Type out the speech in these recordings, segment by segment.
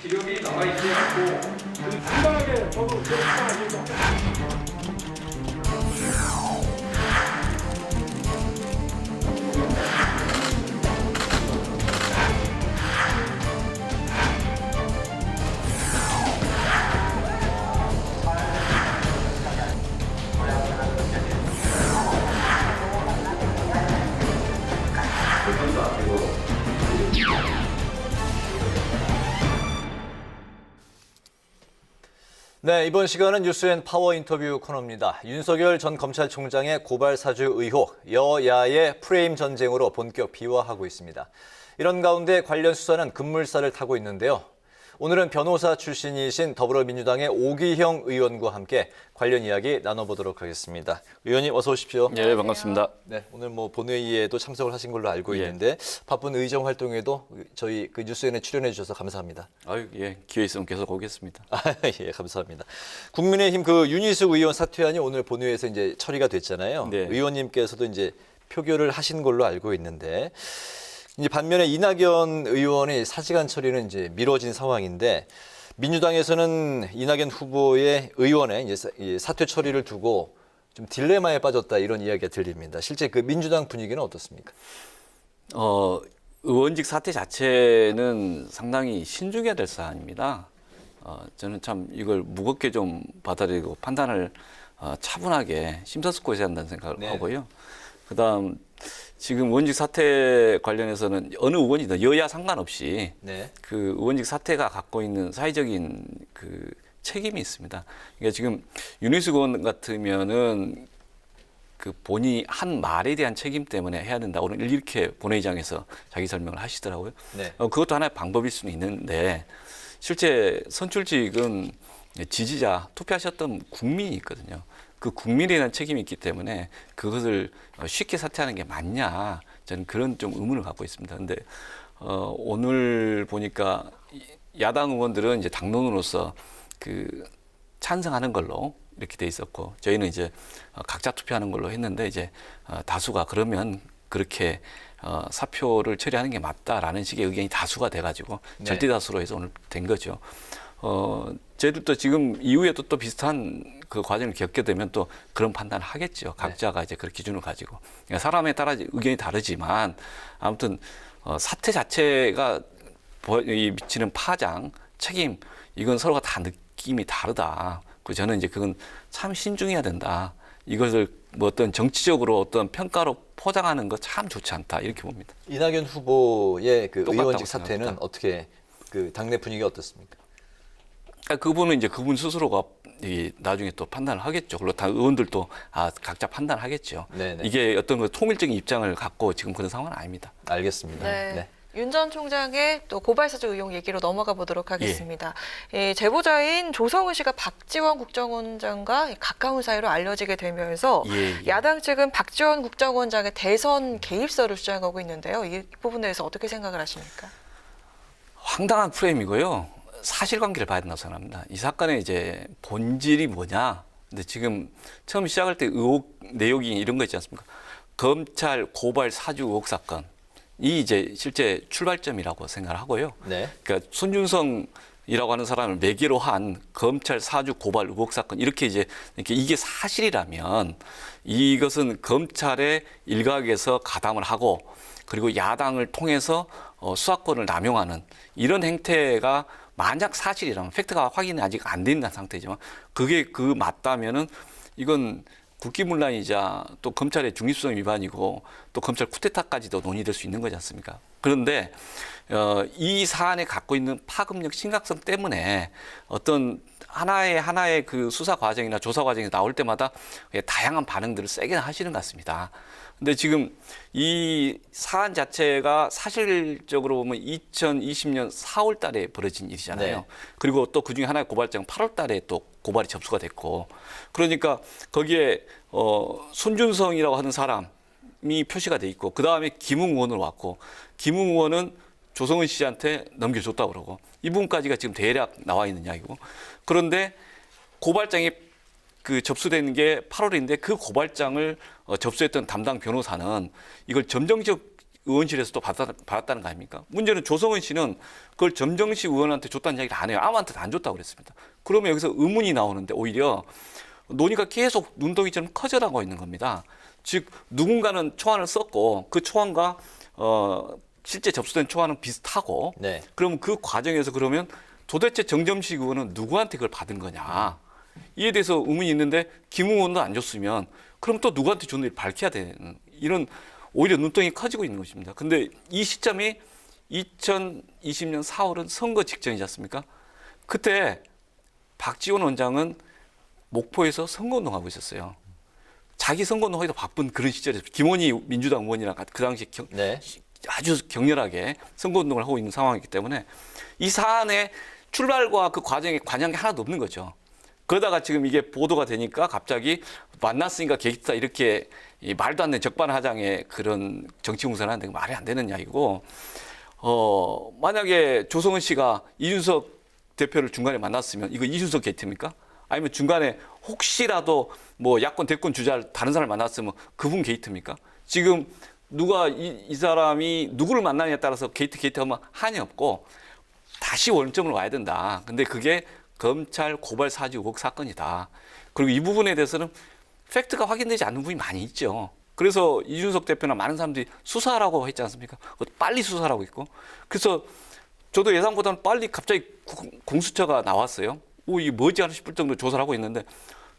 기록이 나와 있지 않고 간단하게 저도 제 입장을 얘기합니다. 네, 이번 시간은 뉴스앤 파워 인터뷰 코너입니다. 윤석열 전 검찰총장의 고발 사주 의혹, 여야의 프레임 전쟁으로 본격 비화하고 있습니다. 이런 가운데 관련 수사는 급물살을 타고 있는데요. 오늘은 변호사 출신이신 더불어민주당의 오기형 의원과 함께 관련 이야기 나눠보도록 하겠습니다. 의원님 어서 오십시오. 네, 반갑습니다. 네, 오늘 본회의에도 참석을 하신 걸로 알고 있는데 바쁜 의정 활동에도 저희 뉴스엔에 출연해 주셔서 감사합니다. 기회 있으면 계속 오겠습니다. 예, 감사합니다. 국민의힘 윤희숙 의원 사퇴안이 오늘 본회의에서 이제 처리가 됐잖아요. 네. 의원님께서도 이제 표결을 하신 걸로 알고 있는데 이제 반면에 이낙연 의원의 사직안 처리는 이제 미뤄진 상황인데 민주당에서는 이낙연 후보의 의원의 이제 사퇴 처리를 두고 좀 딜레마에 빠졌다 이런 이야기가 들립니다. 실제 민주당 분위기는 어떻습니까? 의원직 사퇴 자체는 상당히 신중해야 될 사안입니다. 저는 참 이걸 무겁게 좀 받아들이고 판단을 차분하게 심사숙고해야 한다는 생각을 하고요. 그다음 지금 의원직 사퇴 관련해서는 어느 의원이든 여야 상관없이 그 의원직 사퇴가 갖고 있는 사회적인 그 책임이 있습니다. 그러니까 지금 윤희숙 의원 같으면은 그 본인이 한 말에 대한 책임 때문에 해야 된다. 오늘 이렇게 본회의장에서 자기 설명을 하시더라고요. 그것도 하나의 방법일 수는 있는데 실제 선출직은 지지자, 투표하셨던 국민이 있거든요. 그 국민에 대한 책임이 있기 때문에 그것을 쉽게 사퇴하는 게 맞냐, 저는 그런 좀 의문을 갖고 있습니다. 근데 오늘 보니까 야당 의원들은 이제 당론으로서 그 찬성하는 걸로 이렇게 돼 있었고 저희는 이제 각자 투표하는 걸로 했는데 이제 다수가 그러면 그렇게 사표를 처리하는 게 맞다라는 식의 의견이 다수가 돼가지고 절대 다수로 해서 오늘 된 거죠. 저희들도 지금 이후에도 또 비슷한 그 과정을 겪게 되면 또 그런 판단을 하겠죠. 각자가 이제 그런 기준을 가지고. 그러니까 사람에 따라 의견이 다르지만 아무튼 사태 자체가 미치는 파장, 책임 이건 서로가 다 느낌이 다르다. 그 저는 이제 그건 참 신중해야 된다. 이것을 어떤 정치적으로 어떤 평가로 포장하는 거 참 좋지 않다 이렇게 봅니다. 이낙연 후보의 의원직 사퇴는 생각합니다. 어떻게 당내 분위기가 어떻습니까? 그분은 이제 그분 스스로가 나중에 또 판단을 하겠죠. 그리고 다 의원들도 각자 판단을 하겠죠. 이게 어떤 통일적인 입장을 갖고 지금 그런 상황은 아닙니다. 알겠습니다. 윤 전 총장의 또 고발사주 의혹 얘기로 넘어가 보도록 하겠습니다. 제보자인 조성은 씨가 박지원 국정원장과 가까운 사이로 알려지게 되면서 야당 측은 박지원 국정원장의 대선 개입설을 주장하고 있는데요. 이 부분에 대해서 어떻게 생각을 하십니까? 황당한 프레임이고요. 사실관계를 봐야 된다고 생각합니다. 이 사건의 이제 본질이 뭐냐. 근데 지금 처음 시작할 때 의혹 내용이 이런 거 있지 않습니까? 검찰 고발 사주 의혹 사건. 이 이제 실제 출발점이라고 생각을 하고요. 그러니까 손준성이라고 하는 사람을 매개로 한 검찰 사주 고발 의혹 사건 이렇게 이게 사실이라면 이것은 검찰의 일각에서 가담을 하고 그리고 야당을 통해서 수사권을 남용하는 이런 행태가 만약 사실이라면 팩트가 확인이 아직 안 된 상태지만 그게 맞다면은 이건 국기문란이자 또 검찰의 중립성 위반이고 또 검찰 쿠데타까지도 논의될 수 있는 거지 않습니까? 그런데 이 사안에 갖고 있는 파급력 심각성 때문에 어떤 하나의 그 수사 과정이나 조사 과정이 나올 때마다 다양한 반응들을 세게 하시는 것 같습니다. 근데 지금 이 사안 자체가 사실적으로 보면 2020년 4월 달에 벌어진 일이잖아요. 그리고 또 그중에 하나의 고발장 8월 달에 또 고발이 접수가 됐고 그러니까 거기에 손준성이라고 하는 사람이 표시가 돼 있고 그다음에 김웅 의원으로 왔고 김웅 의원은 조성은 씨한테 넘겨줬다고 그러고 이 부분까지가 지금 대략 나와 있는 이야기고 그런데 고발장이 접수된 게 8월인데 그 고발장을 접수했던 담당 변호사는 이걸 점정적 의원실에서 또 받았다는 거 아닙니까? 문제는 조성은 씨는 그걸 점정식 의원한테 줬다는 이야기를 안 해요. 아무한테도 안 줬다고 그랬습니다. 그러면 여기서 의문이 나오는데 오히려 논의가 계속 눈덩이처럼 커져나가고 있는 겁니다. 즉 누군가는 초안을 썼고 그 초안과 실제 접수된 초안은 비슷하고 네. 그럼 그 과정에서 그러면 도대체 정점식 의원은 누구한테 그걸 받은 거냐. 이에 대해서 의문이 있는데 김웅 의원도 안 줬으면 그럼 또 누구한테 줬는지 밝혀야 되는 이런 오히려 눈덩이 커지고 있는 것입니다. 근데 이 시점이 2020년 4월은 선거 직전이지 않습니까? 그때 박지원 원장은 목포에서 선거운동하고 있었어요. 자기 선거운동하기도 바쁜 그런 시절에서 김원희 민주당 의원이랑 그 당시 네. 아주 격렬하게 선거운동을 하고 있는 상황이기 때문에 이 사안의 출발과 그 과정에 관여한 게 하나도 없는 거죠. 그러다가 지금 이게 보도가 되니까 갑자기 만났으니까 개입다 이렇게 이 말도 안 되는 적반하장의 그런 정치 공세를 하는데 말이 안 되는 이야기고 만약에 조성은 씨가 이준석 대표를 중간에 만났으면 이거 이준석 게이트입니까? 아니면 중간에 혹시라도 뭐 야권 대권 주자 다른 사람을 만났으면 그분 게이트입니까? 지금 누가 이 사람이 누구를 만나냐에 따라서 게이트 하면 한이 없고 다시 원점으로 와야 된다. 근데 그게 검찰 고발 사주 의혹 사건이다. 그리고 이 부분에 대해서는 팩트가 확인되지 않는 부분이 많이 있죠. 그래서 이준석 대표나 많은 사람들이 수사하라고 했지 않습니까? 빨리 수사하라고 있고. 그래서 저도 예상보다는 빨리 갑자기 공수처가 나왔어요. 이게 뭐지 하나 싶을 정도로 조사를 하고 있는데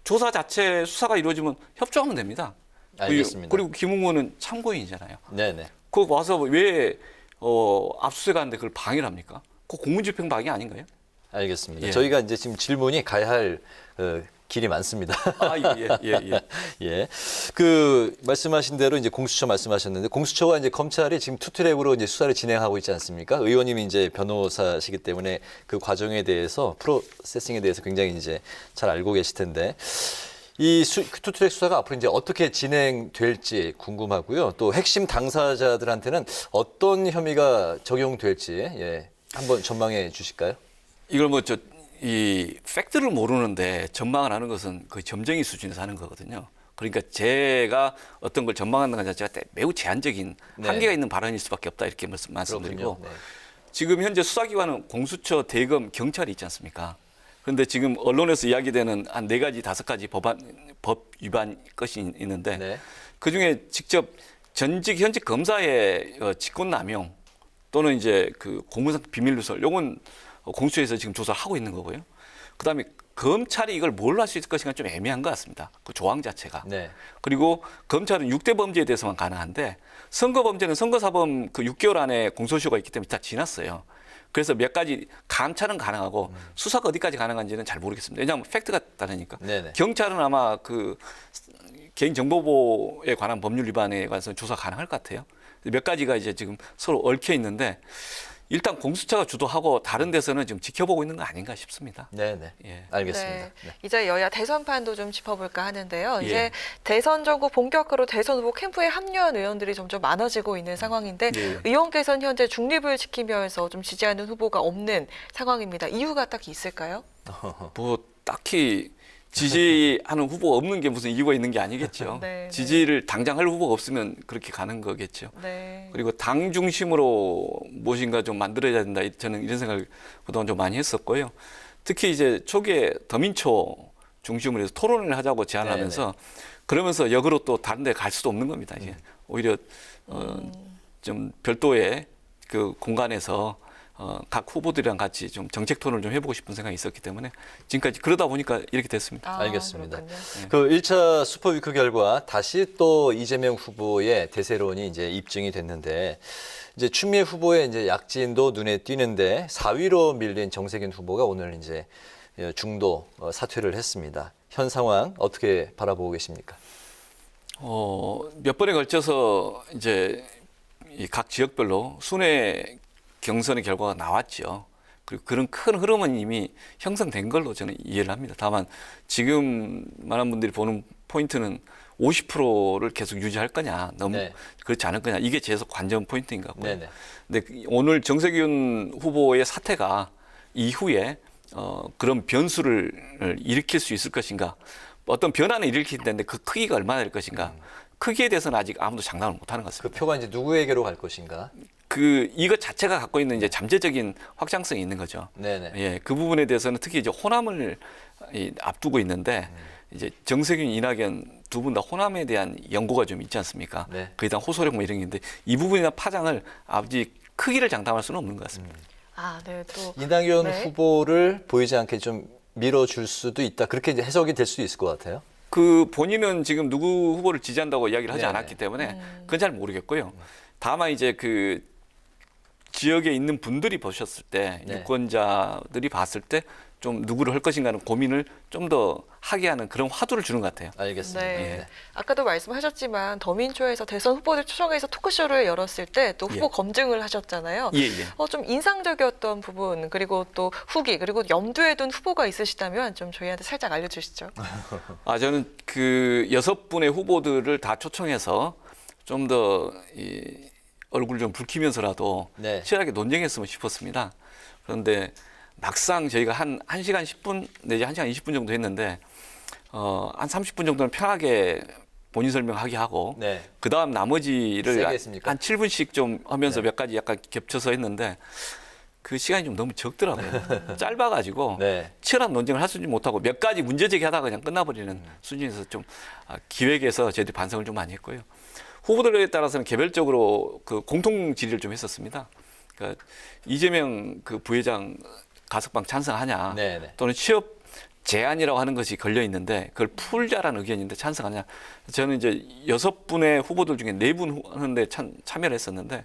조사 자체 수사가 이루어지면 협조하면 됩니다. 알겠습니다. 그리고 김웅 의원은 참고인이잖아요. 네네. 그거 와서 왜 압수수색하는데 그걸 방해를 합니까? 그거 공무집행 방해 아닌가요? 알겠습니다. 예. 저희가 이제 지금 질문이 가야 할 길이 많습니다. 예. 예. 그 말씀하신 대로 이제 공수처 말씀하셨는데 공수처와 이제 검찰이 지금 투트랙으로 이제 수사를 진행하고 있지 않습니까? 의원님이 이제 변호사시기 때문에 그 과정에 대해서 프로세싱에 대해서 굉장히 이제 잘 알고 계실 텐데 이 투트랙 수사가 앞으로 이제 어떻게 진행될지 궁금하고요. 또 핵심 당사자들한테는 어떤 혐의가 적용될지 한번 전망해 주실까요? 이걸 이 팩트를 모르는데 전망을 하는 것은 거의 점쟁이 수준에서 하는 거거든요. 그러니까 제가 어떤 걸 전망하는 것 자체가 매우 제한적인 한계가 있는 발언일 수밖에 없다 이렇게 말씀드리고 네. 지금 현재 수사기관은 공수처, 대검, 경찰이 있지 않습니까? 그런데 지금 언론에서 이야기되는 한 4가지, 5가지 법 위반 것이 있는데 네. 그중에 직접 현직 검사의 직권남용 또는 이제 그 공무상 비밀 누설 요건 공수처에서 지금 조사를 하고 있는 거고요. 그다음에 검찰이 이걸 뭘로 할 수 있을 것인가 좀 애매한 것 같습니다. 그 조항 자체가. 네. 그리고 검찰은 6대 범죄에 대해서만 가능한데 선거 범죄는 선거사범 그 6개월 안에 공소시효가 있기 때문에 다 지났어요. 그래서 몇 가지 감찰은 가능하고 수사가 어디까지 가능한지는 잘 모르겠습니다. 왜냐하면 팩트가 다르니까. 네네. 경찰은 아마 그 개인정보보호에 관한 법률 위반에 관해서 조사 가능할 것 같아요. 몇 가지가 이제 지금 서로 얽혀 있는데 일단 공수처가 주도하고 다른 데서는 지금 지켜보고 있는 거 아닌가 싶습니다. 네네. 예. 알겠습니다. 네. 네. 이제 여야 대선판도 좀 짚어볼까 하는데요. 예. 이제 대선 전국 본격으로 대선 후보 캠프에 합류한 의원들이 점점 많아지고 있는 상황인데 예. 의원께서는 현재 중립을 지키면서 좀 지지하는 후보가 없는 상황입니다. 이유가 딱 있을까요? 뭐 딱히 지지하는 후보가 없는 게 무슨 이유가 있는 게 아니겠죠. 네, 네. 지지를 당장 할 후보가 없으면 그렇게 가는 거겠죠. 네. 그리고 당 중심으로 무엇인가 좀 만들어야 된다. 저는 이런 생각을 그동안 좀 많이 했었고요. 특히 이제 초기에 더민초 중심으로 해서 토론을 하자고 제안을 네네. 하면서 그러면서 역으로 또 다른 데 갈 수도 없는 겁니다. 이게 오히려 좀 별도의 그 공간에서 각 후보들이랑 같이 좀 정책 토론을 좀 해보고 싶은 생각이 있었기 때문에 지금까지 그러다 보니까 이렇게 됐습니다. 알겠습니다. 그렇군요. 그 1차 슈퍼위크 결과 다시 또 이재명 후보의 대세론이 이제 입증이 됐는데 이제 추미애 후보의 이제 약진도 눈에 띄는데 4위로 밀린 정세균 후보가 오늘 이제 중도 사퇴를 했습니다. 현 상황 어떻게 바라보고 계십니까? 몇 번에 걸쳐서 이제 이 각 지역별로 순회 경선의 결과가 나왔죠. 그리고 그런 큰 흐름은 이미 형성된 걸로 저는 이해를 합니다. 다만 지금 많은 분들이 보는 포인트는 50%를 계속 유지할 거냐, 너무 네. 그렇지 않을 거냐, 이게 제 관전 포인트인 것 같고요. 네네. 근데 오늘 정세균 후보의 사태가 이후에 그런 변수를 일으킬 수 있을 것인가, 어떤 변화는 일으킬 텐데 그 크기가 얼마나 될 것인가, 크기에 대해서는 아직 아무도 장담을 못하는 것 그 같습니다. 표가 이제 누구에게로 갈 것인가? 이것 자체가 갖고 있는 이제 잠재적인 확장성이 있는 거죠. 네네. 예, 그 부분에 대해서는 특히 이제 호남을 앞두고 있는데 이제 정세균, 이낙연 두 분 다 호남에 대한 연고가 좀 있지 않습니까? 네. 거기다 호소력 뭐 이런 게 있는데 이 부분이나 파장을 아직 크기를 장담할 수는 없는 것 같습니다. 아, 네, 또 이낙연 네. 후보를 보이지 않게 좀 밀어줄 수도 있다. 그렇게 이제 해석이 될 수도 있을 것 같아요. 그 본인은 지금 누구 후보를 지지한다고 이야기를 하지 네네. 않았기 때문에 그건 잘 모르겠고요. 다만 이제 그 지역에 있는 분들이 보셨을 때 네. 유권자들이 봤을 때 좀 누구를 할 것인가는 고민을 좀 더 하게 하는 그런 화두를 주는 것 같아요. 알겠습니다. 네. 아까도 말씀하셨지만 더민초에서 대선 후보들 초청해서 토크쇼를 열었을 때 또 후보 예. 검증을 하셨잖아요. 예, 예. 좀 인상적이었던 부분 그리고 또 후기 그리고 염두에 둔 후보가 있으시다면 좀 저희한테 살짝 알려주시죠. 저는 그 6분의 후보들을 다 초청해서 좀 더 얼굴 좀 붉히면서라도 네. 치열하게 논쟁했으면 싶었습니다. 그런데 막상 저희가 한 1시간 10분 내지 1시간 20분 정도 했는데 한 30분 정도는 편하게 본인 설명하게 하고 네. 그다음 나머지를 세게 했습니까? 한 7분씩 좀 하면서 네. 몇 가지 약간 겹쳐서 했는데 그 시간이 좀 너무 적더라고요. 짧아가지고 네. 치열한 논쟁을 할 수 있지 못하고 몇 가지 문제 제기하다가 그냥 끝나버리는 수준에서 좀 기획에서 저희들이 반성을 좀 많이 했고요. 후보들에 따라서는 개별적으로 그 공통 질의를 좀 했었습니다. 그러니까 이재명 그 부회장 가석방 찬성하냐 네네. 또는 취업 제한이라고 하는 것이 걸려 있는데 그걸 풀자라는 의견인데 찬성하냐. 저는 이제 6분의 후보들 중에 4분 하는데 참여를 했었는데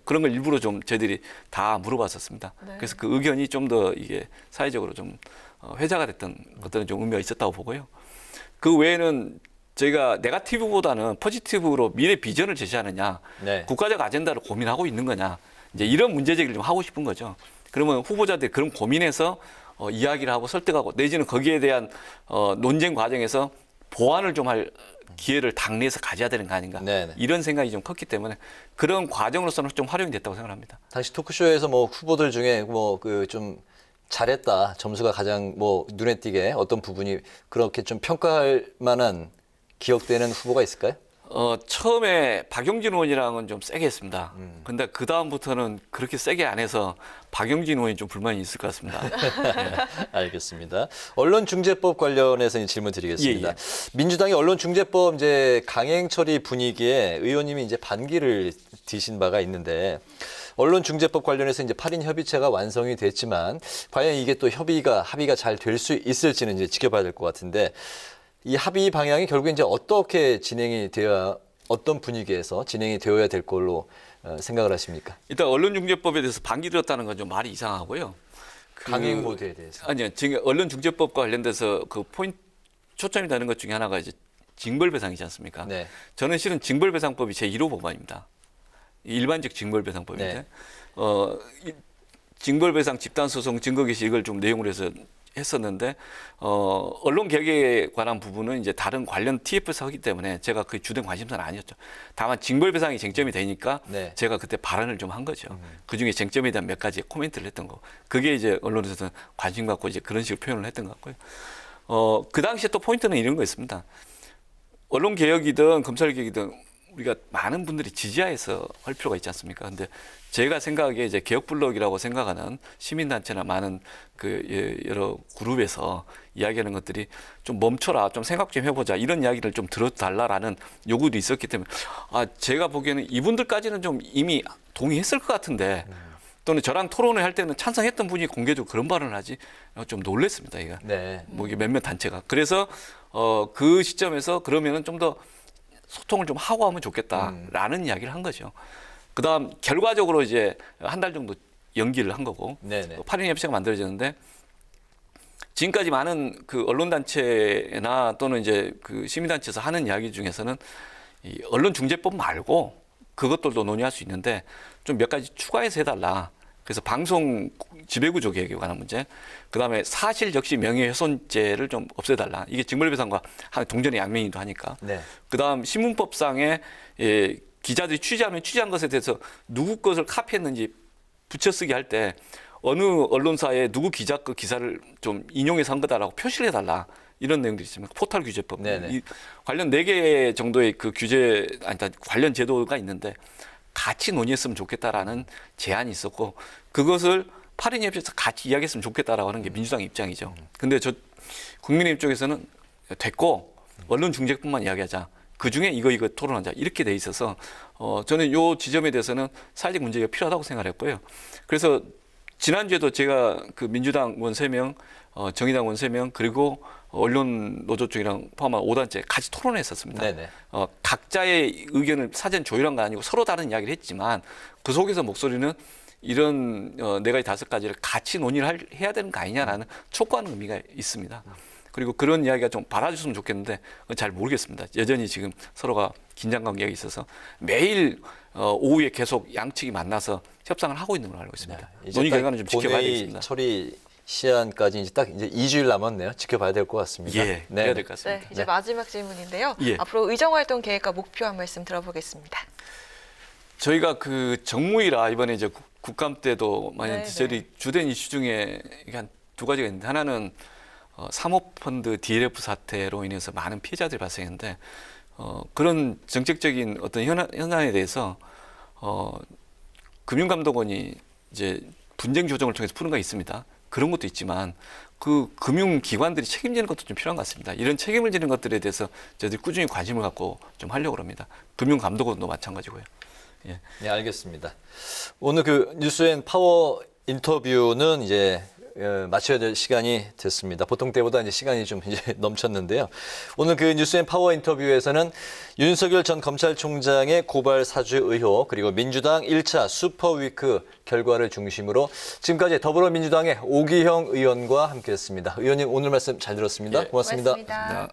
그런 걸 일부러 좀 저희들이 다 물어봤었습니다. 네. 그래서 그 의견이 좀 더 이게 사회적으로 좀 회자가 됐던 것들은 좀 의미가 있었다고 보고요. 그 외에는 저희가 네거티브보다는 포지티브로 미래 비전을 제시하느냐, 네. 국가적 아젠다를 고민하고 있는 거냐, 이제 이런 문제 제기를 좀 하고 싶은 거죠. 그러면 후보자들이 그런 고민해서 이야기를 하고 설득하고 내지는 거기에 대한 논쟁 과정에서 보완을 좀 할 기회를 당내에서 가져야 되는 거 아닌가. 네네. 이런 생각이 좀 컸기 때문에 그런 과정으로서는 좀 활용이 됐다고 생각합니다. 당시 토크쇼에서 뭐 후보들 중에 뭐 그 좀 잘했다, 점수가 가장 뭐 눈에 띄게 어떤 부분이 그렇게 좀 평가할 만한 기억되는 후보가 있을까요? 처음에 박용진 의원이랑은 좀 세게 했습니다. 근데 그 다음부터는 그렇게 세게 안 해서 박용진 의원이 좀 불만이 있을 것 같습니다. 알겠습니다. 언론중재법 관련해서 질문 드리겠습니다. 예, 예. 민주당이 언론중재법 이제 강행 처리 분위기에 의원님이 이제 반기를 드신 바가 있는데 언론중재법 관련해서 이제 8인 협의체가 완성이 됐지만 과연 이게 또 합의가 잘 될 수 있을지는 이제 지켜봐야 될 것 같은데 이 합의 방향이 결국 이제 어떻게 진행이 되어야 어떤 분위기에서 진행이 되어야 될 걸로 생각을 하십니까? 일단 언론중재법에 대해서 반기 들었다는 건 좀 말이 이상하고요. 강행 모드에 대해서. 아니요, 지금 언론중재법과 관련돼서 그 포인트 초점이 되는 것 중에 하나가 이제 징벌배상이지 않습니까? 네. 저는 실은 징벌배상법이 제 1호 법안입니다. 일반적 징벌배상법인데 네. 징벌배상, 집단소송, 증거개시 이걸 좀 내용으로 해서 했었는데 언론 개혁에 관한 부분은 이제 다른 관련 TF에서 하기 때문에 제가 그 주된 관심사는 아니었죠. 다만 징벌배상이 쟁점이 되니까 네. 제가 그때 발언을 좀 한 거죠. 그중에 쟁점에 대한 몇 가지 코멘트를 했던 거. 그게 이제 언론에서는 관심 갖고 이제 그런 식으로 표현을 했던 것 같고요. 그 당시에 또 포인트는 이런 거 있습니다. 언론 개혁이든 검찰 개혁이든 우리가 많은 분들이 지지하에서 할 필요가 있지 않습니까? 근데 제가 생각하기에 이제 개혁블록이라고 생각하는 시민단체나 많은 그 여러 그룹에서 이야기하는 것들이 좀 멈춰라, 좀 생각 좀 해보자 이런 이야기를 좀 들어달라라는 요구도 있었기 때문에 제가 보기에는 이분들까지는 좀 이미 동의했을 것 같은데 또는 저랑 토론을 할 때는 찬성했던 분이 공개적으로 그런 발언을 하지 좀 놀랬습니다. 이거 네. 뭐 이게 몇몇 단체가 그래서 그 시점에서 그러면은 좀 더 소통을 좀 하고 하면 좋겠다라는 이야기를 한 거죠. 그다음 결과적으로 이제 한 달 정도 연기를 한 거고 네네. 8인 협의체가 만들어졌는데 지금까지 많은 그 언론단체나 또는 이제 그 시민단체에서 하는 이야기 중에서는 이 언론중재법 말고 그것들도 논의할 수 있는데 좀 몇 가지 추가해서 해달라. 그래서 방송 지배구조 개혁에 관한 문제, 그다음에 사실 적시 명예훼손죄를 좀 없애달라. 이게 징벌배상과 동전의 양면이기도 하니까. 네. 그다음 신문법상에 기자들이 취재하면 취재한 것에 대해서 누구 것을 카피했는지 붙여쓰기 할 때 어느 언론사에 누구 기자 그 기사를 좀 인용해서 한 거다라고 표시를 해달라. 이런 내용들이 있습니다. 포털 규제법. 이 관련 4개 정도의 그 규제, 아니, 관련 제도가 있는데 같이 논의했으면 좋겠다라는 제안이 있었고 그것을 8인 협의에서 같이 이야기했으면 좋겠다라고 하는 게 민주당 입장이죠. 근데 국민의힘 쪽에서는 됐고 언론 중재뿐만 이야기하자. 그중에 이거 토론하자. 이렇게 돼 있어서 저는 이 지점에 대해서는 사회적 문제가 필요하다고 생각했고요. 그래서 지난주에도 제가 그 민주당 의원 3명, 정의당 의원 3명, 그리고 언론 노조 쪽이랑 포함한 5단체 같이 토론했었습니다. 각자의 의견을 사전 조율한 건 아니고 서로 다른 이야기를 했지만 그 속에서 목소리는 이런 4가지 5가지를 같이 논의를 해야 되는 거 아니냐라는 촉구하는 의미가 있습니다. 그리고 그런 이야기가 좀 받아줬으면 좋겠는데 잘 모르겠습니다. 여전히 지금 서로가 긴장관계가 있어서 매일 오후에 계속 양측이 만나서 협상을 하고 있는 걸로 알고 있습니다. 논의 결과는 좀 지켜봐야 되겠습니다. 처리 시한까지 이제 딱 이제 2주일 남았네요. 지켜봐야 될 것 같습니다. 예, 해야 될 것 같습니다. 네, 이제 마지막 질문인데요. 예. 앞으로 의정활동 계획과 목표 한 말씀 들어보겠습니다. 저희가 그 정무위라 이번에 이제 국감 때도 많이 저희 주된 이슈 중에 한 2가지가 있는데 하나는 사모펀드 DLF 사태로 인해서 많은 피해자들이 발생했는데 그런 정책적인 어떤 현안에 대해서 금융감독원이 이제 분쟁 조정을 통해서 푸는 거 있습니다. 그런 것도 있지만 그 금융기관들이 책임지는 것도 좀 필요한 것 같습니다. 이런 책임을 지는 것들에 대해서 저희들이 꾸준히 관심을 갖고 좀 하려고 합니다. 금융감독원도 마찬가지고요. 예. 네, 알겠습니다. 오늘 그 뉴스앤파워 인터뷰는 이제 마쳐야 될 시간이 됐습니다. 보통 때보다 이제 시간이 좀 이제 넘쳤는데요. 오늘 그 뉴스앤파워 인터뷰에서는 윤석열 전 검찰총장의 고발 사주 의혹 그리고 민주당 1차 슈퍼위크 결과를 중심으로 지금까지 더불어민주당의 오기형 의원과 함께했습니다. 의원님 오늘 말씀 잘 들었습니다. 예. 고맙습니다. 고맙습니다.